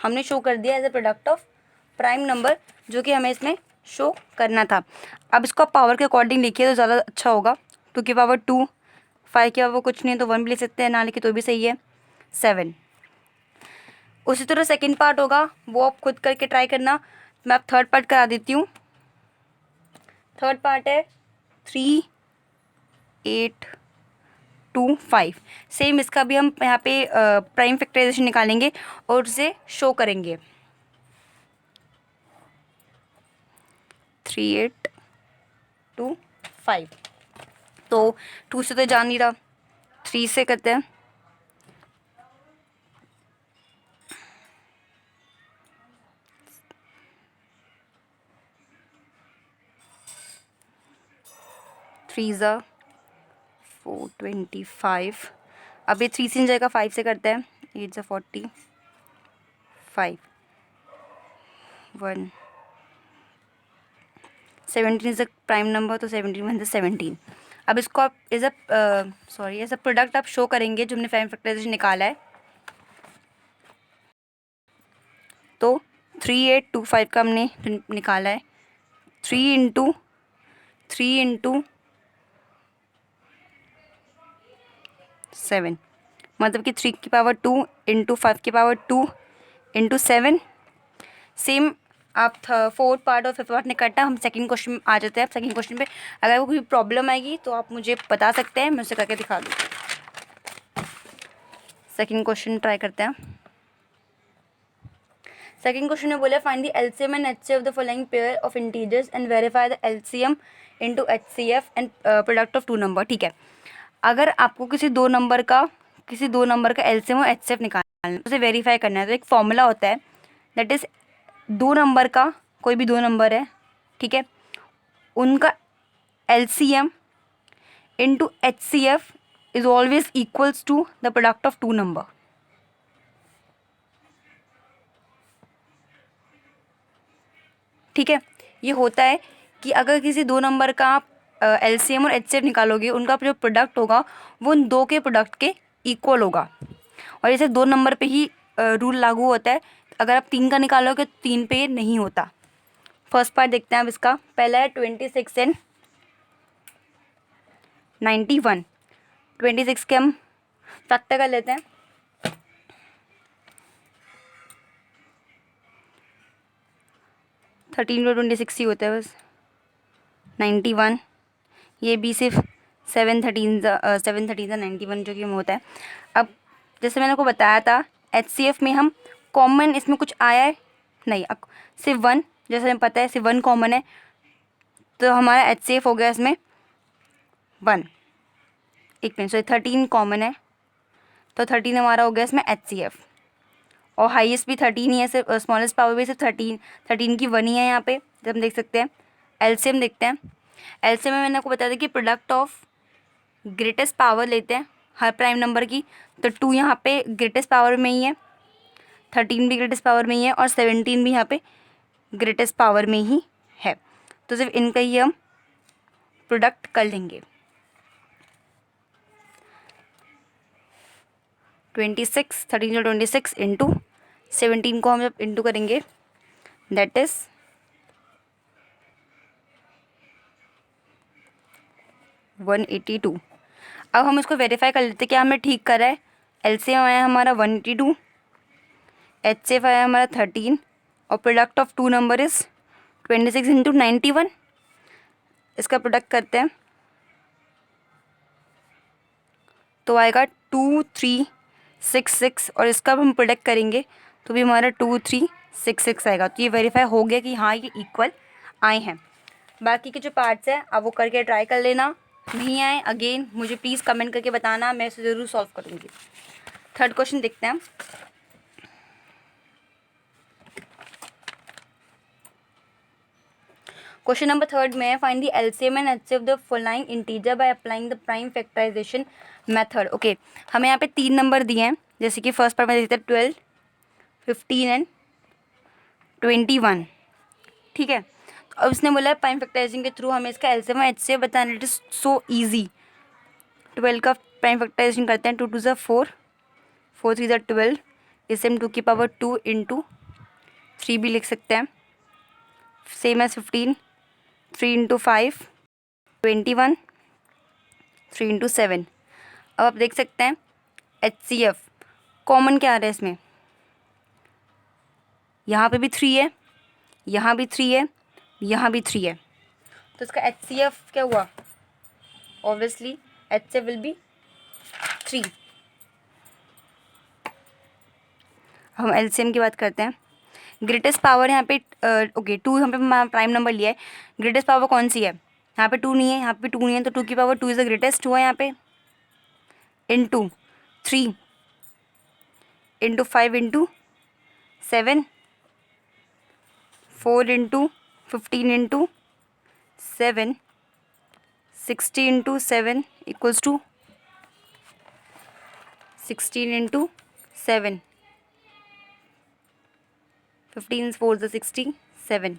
हमने शो कर दिया as a product of prime number, जो कि हमें इसमें शो करना था। अब इसको आप पावर के अकॉर्डिंग लिखिए तो ज़्यादा अच्छा होगा। 2 की पावर 2, 5 की पावर कुछ नहीं है तो 1 भी ले सकते हैं, ना लिखे तो भी सही है, 7। उसी तरह सेकंड पार्ट होगा, वो आप खुद करके ट्राई करना। मैं आप थर्ड पार्ट करा देती हूँ। थर्ड पार्ट है 3, 8, 2, 5। सेम इसका भी हम यहाँ पे प्राइम फैक्टराइजेशन निकालेंगे और उसे शो करेंगे। 3, 8, 2, 5। तो 2 से तो जा नहीं रहा, 3 से करते हैं। थ्री ज़ा 425। अब ये 3 से नहीं जाएगा, 5 से करते हैं। 8 ज़ा 40, 5, 1, 17 इज़ अ प्राइम नंबर, तो 17 1 17। अब इसको आप as a as a product आप शो करेंगे जो हमने प्राइम फैक्टराइजेशन निकाला है। तो 3825 का हमने निकाला है। 3 इंटू 7, मतलब कि 3 की पावर 2 इंटू 5 की पावर 2 इंटू 7। सेम आप फोर्थ पार्ट और फिफ्थ पार्ट ने करना। हम सेकंड क्वेश्चन में आ जाते हैं। सेकंड क्वेश्चन पे अगर वो कोई प्रॉब्लम आएगी तो आप मुझे बता सकते हैं, मैं उसे करके दिखा दूँ। सेकंड क्वेश्चन ट्राई करते हैं। सेकंड क्वेश्चन में बोला find the LCM and HCF of the following pair of integers and verify the LCM into HCF and product of 2 number. ठीक है, अगर आपको किसी दो नंबर का एलसीएम और एचसीएफ निकालना है, उसे वेरीफाई करना है, तो एक फॉर्मूला होता है, दैट इज दो नंबर का, कोई भी दो नंबर है, ठीक है, उनका LCM into HCF is always equals to the product of 2 number. ठीक है, ये होता है कि अगर किसी दो नंबर का आप एलसीएम और एचसीएफ निकालोगे, उनका जो प्रोडक्ट होगा वो उन दो के प्रोडक्ट के इक्वल होगा। और जैसे दो नंबर पे ही रूल लागू होता है, अगर आप 3 का निकालोगे तो 3 पे नहीं होता। फर्स्ट पार्ट देखते हैं अब इसका। पहला है 26 एंड 91। 26 के हम फैक्टर कर लेते हैं। थर्टीन को 26 ही होता है बस। 91, ये भी सिर्फ 7 13 91 जो कि में होता है। अब जैसे मैंने को बताया था, एचसीएफ में हम कॉमन इसमें कुछ आया है नहीं, सिर्फ 1, जैसे हमें पता है सिर्फ 1 कॉमन है, तो हमारा एचसीएफ हो गया इसमें 1। एक मिनट, सॉरी 13 कॉमन है, तो 13 हमारा हो गया इसमें एचसीएफ। और हाईएस्ट भी 13 ही है, सिर्फ स्मॉलेस्ट पावर भी सिर्फ 13 की 1 ही है यहाँ पे, जब हम देख सकते हैं। एलसीएम देखते हैं। एलसीएम में मैंने आपको बताया था कि प्रोडक्ट ऑफ ग्रेटेस्ट पावर लेते हैं हर प्राइम नंबर की, तो 2 यहाँ पे ग्रेटेस्ट पावर में ही है, 13 भी ग्रेटेस्ट पावर में ही है, और 17 भी यहाँ पे ग्रेटेस्ट पावर में ही है। तो सिर्फ इनका ही हम प्रोडक्ट कर लेंगे। 26, 13 जो 26 इंटू 17 को हम जब इंटू करेंगे, दैट इज 182। अब हम इसको वेरीफाई कर लेते हैं क्या हमें ठीक करा है। एलसीएम आया हमारा 182, एचसीएफ आया हमारा 13, और product of 2 number is 26 into 91। इसका प्रोडक्ट करते हैं तो आएगा 2366, और इसका हम प्रोडक्ट करेंगे तो भी हमारा 2366 आएगा। तो ये वेरीफाई हो गया कि हाँ ये इक्वल आए हैं। बाकी के जो पार्ट्स हैं आप वो करके ट्राई कर लेना। नहीं आए अगेन मुझे प्लीज़ कमेंट करके बताना, मैं इसे ज़रूर सॉल्व करूँगी। थर्ड क्वेश्चन देखते हैं। क्वेश्चन नंबर थर्ड में find the LCM and HCF of the following integer by applying the prime factorisation method. Okay, हमें यहाँ पे 3 नंबर दिए हैं, जैसे कि फर्स्ट पार्ट में देखते हैं 12, 15 एंड 21। ठीक है, तो अब इसने बोला है प्राइम फैक्टराइजिंग के थ्रू हमें इसका एलसीएम और एचसीएफ बताना। It is so easy. 12 का प्राइम फैक्टराइजेशन करते हैं, 2 2 ज़ा 4, 4 3 ज़ा 12, इसे हम 2 की पावर 2 इंटू 3 भी लिख सकते हैं, सेम एज 15, 3 इंटू 5 21, 3 इंटू 7। अब आप देख सकते हैं HCF कॉमन क्या आ रहा है इसमें, यहाँ पे भी 3 है, यहाँ भी 3 है, यहाँ भी 3 है, तो इसका HCF क्या हुआ, ऑब्वियसली HCF विल बी 3। हम LCM की बात करते हैं। ग्रेटेस्ट पावर यहाँ पे ओके 2 यहाँ पे प्राइम नंबर लिया है, ग्रेटेस्ट पावर कौन सी है, यहाँ पे 2 नहीं है, यहाँ पे 2 नहीं है, तो 2 की पावर 2 इज़ द ग्रेटेस्ट हुआ यहाँ पे, into 3 into 5 into 7, 4 into 15 into 7, 60 into 7 equals to 16 into 7, 15 4 ज़ 67।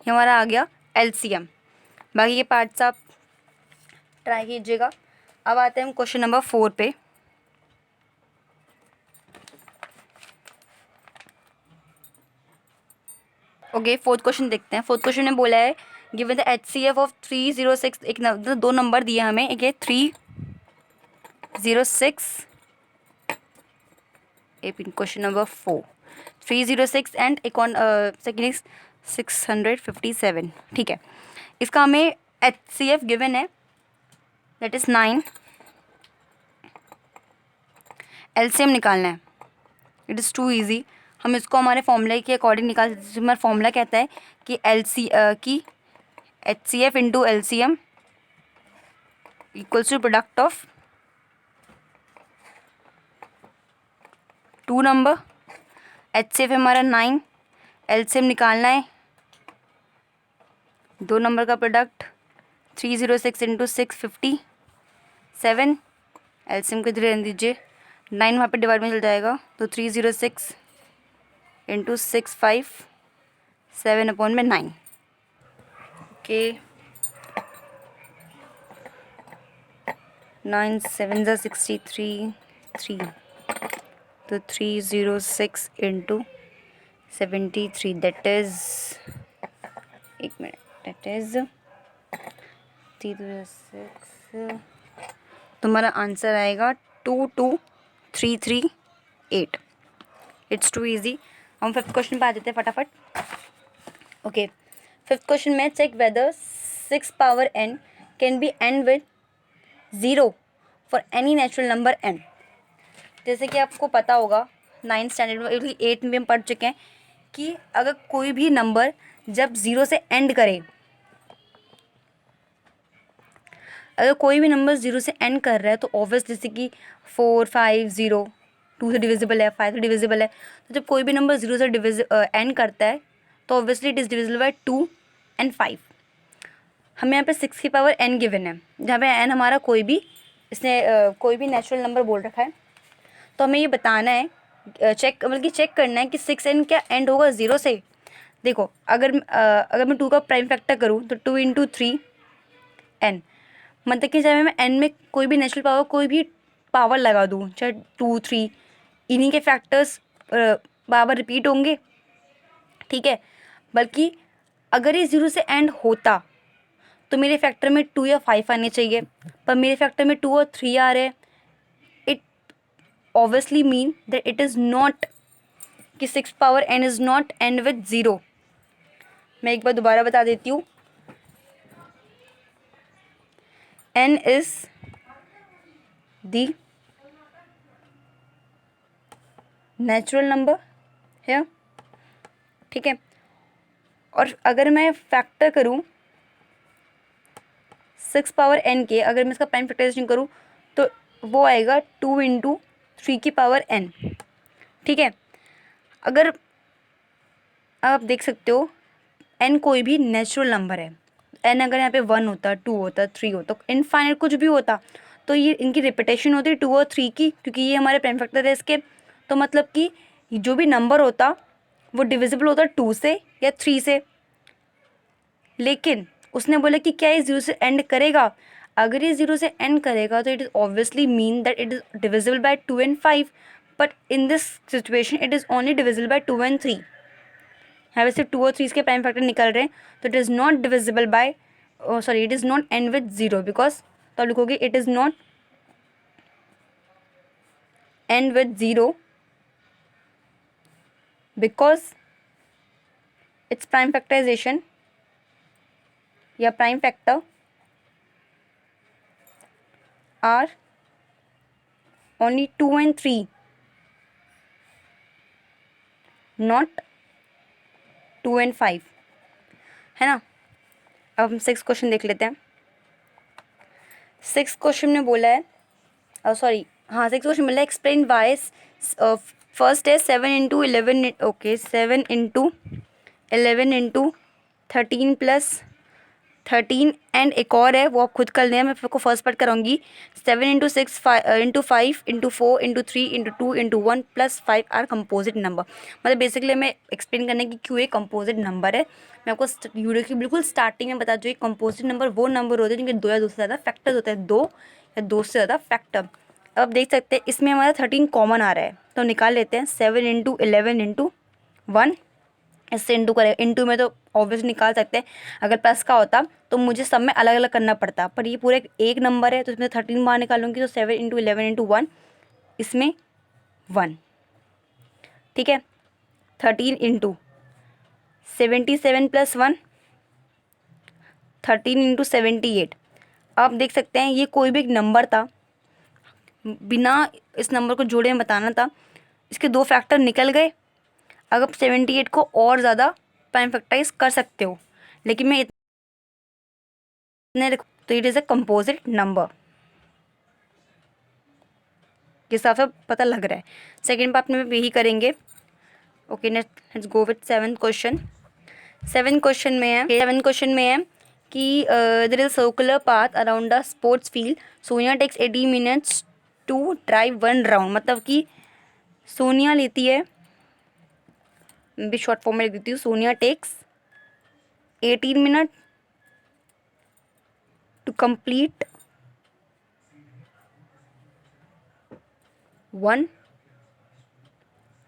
ये हमारा आ गया LCM। बाकी के पार्ट्स आप ट्राई कीजिएगा। अब आते हैं हम क्वेश्चन नंबर 4 पे। ओके, फोर्थ क्वेश्चन देखते हैं। फोर्थ क्वेश्चन में बोला है गिवन द HCF ऑफ 306, एक दो नंबर दिए हमें, एक है 306, क्वेश्चन नंबर 4 306 एंड एक ऑन सेकेंड इज 657। ठीक है, इसका हमें HCF गिवन है दैट इज 9, LCM निकालना है, इट इज़ टू ईजी। हम इसको हमारे फॉर्मूले के अकॉर्डिंग निकाल, हमारा फॉर्मूला कहता है कि HCF into LCM equals to product of two number. HCF है हमारा 9, LCM निकालना है दो नंबर का प्रोडक्ट 306 इंटू 657। LCM को इधर रहने दीजिए, 9 वहाँ पे डिवाइड में चल जाएगा, तो 306 इंटू 657 अपॉन में 9। ओके, 9 7 ज़ा 63 3, तो 306 इंटू 73 दैट इज़, एक मिनट, दैट इज़ 306, तुम्हारा आंसर आएगा 22338। It's too easy. हम फिफ्थ क्वेश्चन पे आ जाते हैं फटाफट। ओके, फिफ्थ क्वेश्चन में check whether 6 power n can be end with 0 for any natural number n। जैसे कि आपको पता होगा 9th स्टैंडर्ड में, 8th में हम पढ़ चुके हैं कि अगर कोई भी नंबर जब 0 से एंड करे, अगर कोई भी नंबर 0 से एंड कर रहा है तो ऑब्वियस, जैसे कि 4 5 0 2 से डिविजिबल है, 5 से डिविजिबल है, तो जब कोई भी नंबर 0 से एंड करता है तो obviously it is divisible by 2 and 5। हमें यहाँ पे 6 की पावर n गिवन है, जहाँ पे n हमारा कोई भी, इसने कोई भी नेचुरल नंबर बोल रखा है, तो हमें ये बताना है, चेक करना है कि 6n क्या एंड होगा 0 से। देखो, अगर मैं 2 का प्राइम फैक्टर करूँ तो 2 इंटू 3 n, मतलब कि चाहे मैं n में कोई भी नेचुरल पावर, कोई भी पावर लगा दूँ, चाहे 2 3, इन्हीं के फैक्टर्स बार रिपीट होंगे। ठीक है, बल्कि अगर ये 0 से एंड होता तो मेरे फैक्टर में 2 या 5 आने चाहिए, पर मेरे फैक्टर में 2 और 3 आ रहे हैं। It obviously mean that it is not, कि 6 power n is not end with 0। मैं एक बार दोबारा बता देती हूँ, n is the natural number है। ठीक है, और अगर मैं फैक्टर करूँ 6 पावर n के, अगर मैं इसका प्राइम फैक्टराइजेशन करूँ तो वो आएगा 2 इंटू 3 की पावर n। ठीक है, अगर आप देख सकते हो n कोई भी नेचुरल नंबर है, n अगर यहाँ पे 1 होता, 2 होता, 3 होता, इनफाइनाइट कुछ भी होता, तो ये इनकी रिपीटेशन होती 2 और 3 की, क्योंकि ये हमारे प्राइम फैक्टर है इसके। तो मतलब कि जो भी नंबर होता वो डिविजिबल होता 2 से या 3 से, लेकिन उसने बोला कि क्या ये 0 से एंड करेगा। अगर ये 0 से एंड करेगा तो it is obviously mean that it is divisible by 2 and 5, but in this situation it is only divisible by 2 and 3। यहाँ पे सिर्फ 2 और 3 के प्राइम फैक्टर निकल रहे हैं, तो it is not divisible by, sorry, it is not end with 0, because तो आप लिखोगे it is not end with 0 because its prime factorization या prime factor are only 2 and 3, not 2 and 5, है ना। अब हम 6 क्वेश्चन देख लेते हैं। 6 क्वेश्चन में बोला है, सॉरी, हाँ 6 क्वेश्चन बोला है एक्सप्लेन वाई, फर्स्ट है 7 into 11, okay 7 into 11 into 13 plus 13, and एक और है वो आप खुद कर लें, मैं आपको फर्स्ट पार्ट कराऊंगी। 7 into 6 into 5 into 4 into 3 into 2 into 1 plus 5 are composite number. मतलब बेसिकली मैं एक्सप्लेन करने की क्यों ये कंपोजिट नंबर है, मैं आपको वीडियो की बिल्कुल स्टार्टिंग में बता दूँ। कंपोजिट नंबर वो नंबर होते हैं जिनके 2 या 2 से ज़्यादा फैक्टर्स होते हैं, 2 या 2 से ज़्यादा फैक्टर। अब देख सकते हैं इसमें हमारा 13 कॉमन आ रहा है, तो निकाल लेते हैं। 7 इंटू 11 इंटू 1, इससे इंटू करें, इंटू में तो ऑब्वियसली निकाल सकते हैं। अगर प्लस का होता तो मुझे सब में अलग अलग करना पड़ता, पर ये पूरे एक नंबर है तो इसमें 13 बार निकालूंगी, तो 7 इंटू 11 इंटू 1, इसमें 1, ठीक है। 13 इंटू 77 प्लस 1, 13 इंटू 78। आप देख सकते हैं ये कोई भी एक नंबर था, बिना इस नंबर को जोड़े में बताना था, इसके 2 फैक्टर निकल गए। अगर आप 78 को और ज़्यादा प्राइम फैक्टराइज कर सकते हो, लेकिन मैं इतने, तो it is a composite number के हिसाब से पता लग रहा है। सेकेंड पार्ट में यही करेंगे। Okay, let's go with 7th question. 7th question में है कि there is a circular path around the sports field, Sonia takes 80 minutes to drive 1 round. मतलब कि सोनिया लेती है, भी शॉर्ट फॉर्म में लिख देती हूँ, Sonia takes 18 minute to complete 1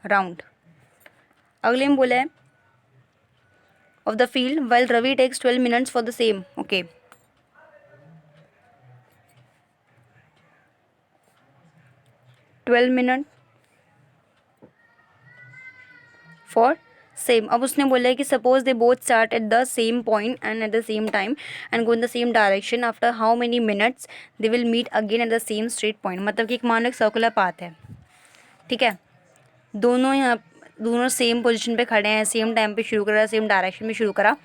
round. अगले में बोला है of the field while Ravi takes 12 minutes for the same. Okay. Twelve minute for same. अब उसने बोला है कि suppose they both start at the same point and at the same time and go in the same direction, after how many minutes they will meet again at the same straight point. मतलब कि एक मान लो एक circular path है, ठीक है, दोनों same position पे खड़े हैं, सेम टाइम पे शुरू करा, सेम डायरेक्शन में शुरू करा,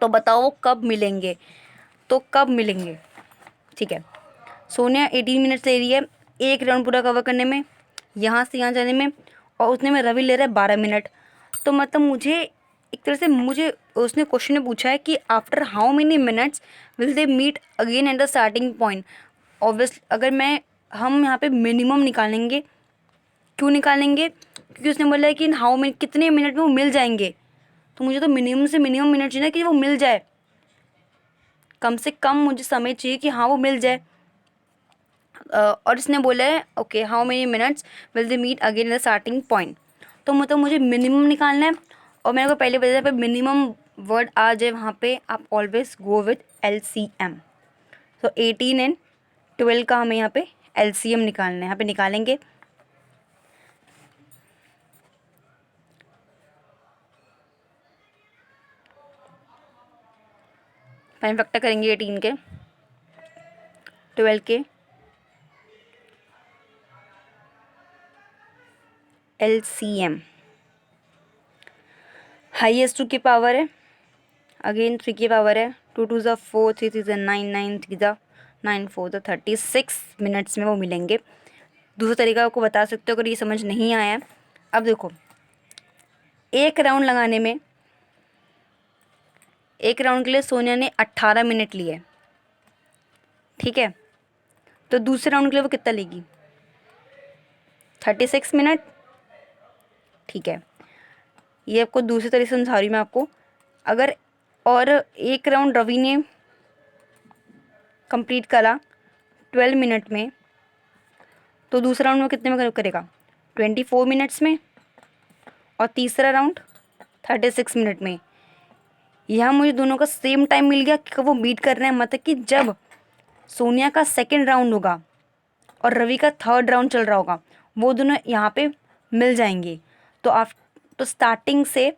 तो बताओ वो कब मिलेंगे, तो कब मिलेंगे, ठीक है। सोनिया 18 मिनट्स ले रही है एक राउंड पूरा कवर करने में, यहाँ से यहाँ जाने में, और उसने में रवि ले रहा है 12 मिनट। तो मतलब मुझे एक तरह से, मुझे उसने क्वेश्चन में पूछा है कि after how many minutes will they meet again at the starting point. Obviously अगर हम यहाँ पे मिनिमम निकालेंगे, क्यों निकालेंगे, क्योंकि उसने बोला है कि हाउ मेनी, कितने मिनट में वो मिल जाएंगे, तो मुझे तो मिनिमम से मिनिमम मिनट चाहिए ना कि वो मिल जाए, कम से कम मुझे समय चाहिए कि हाँ वो मिल जाए। और इसने बोला है okay how many minutes will they meet again the starting point, तो मतलब मुझे मिनिमम निकालना है। और मेरे को पहले बताया पे मिनिमम वर्ड आ जाए वहाँ पे आप ऑलवेज गो विथ LCM। तो 18 एंड 12 का हमें यहाँ पे LCM निकालना है, यहाँ पे निकालेंगे। प्राइम फैक्टर करेंगे 18 के, 12 के, LCM। हाईएस्ट 2 की पावर है, अगेन 3 की पावर है, 2 2 ज़ा 4, 3 3 ज़ा 9, 9 3 ज़ा 9, 4 ज़ा 36 मिनट्स में वो मिलेंगे। दूसरा तरीका आपको बता सकते हो अगर ये समझ नहीं आया। अब देखो, एक राउंड लगाने में, एक राउंड के लिए सोनिया ने 18 मिनट लिए, ठीक है, तो दूसरे राउंड के लिए वो कितना लेगी, 36 मिनट, ठीक है। ये आपको दूसरी तरीके से समझा रही हूँ मैं आपको। अगर और एक राउंड रवि ने कंप्लीट करा 12 मिनट में, तो दूसरा राउंड वो कितने में करेगा? 24 मिनट्स में, और तीसरा राउंड 36 मिनट में। यहाँ मुझे दोनों का सेम टाइम मिल गया कि वो बीट कर रहे हैं, मतलब कि जब सोनिया का सेकेंड राउंड होगा और रवि का थर्ड राउंड चल रहा होगा, वो दोनों यहाँ पे मिल जाएंगे। तो तो स्टार्टिंग से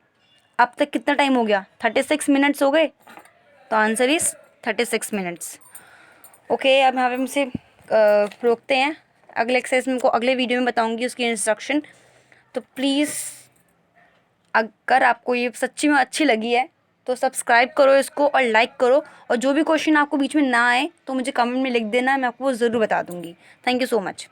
अब तक कितना टाइम हो गया? 36 मिनट्स हो गए। तो आंसर इज 36 मिनट्स। ओके, अब यहाँ पे हमसे रोकते हैं। अगले एक्सरसाइज में को अगले वीडियो में बताऊंगी उसकी इंस्ट्रक्शन। तो प्लीज़ अगर आपको ये सच्ची में अच्छी लगी है तो सब्सक्राइब करो इसको और लाइक करो, और जो भी क्वेश्चन आपको बीच में ना आए तो मुझे कमेंट में लिख देना, मैं आपको वो ज़रूर बता दूंगी। Thank you so much.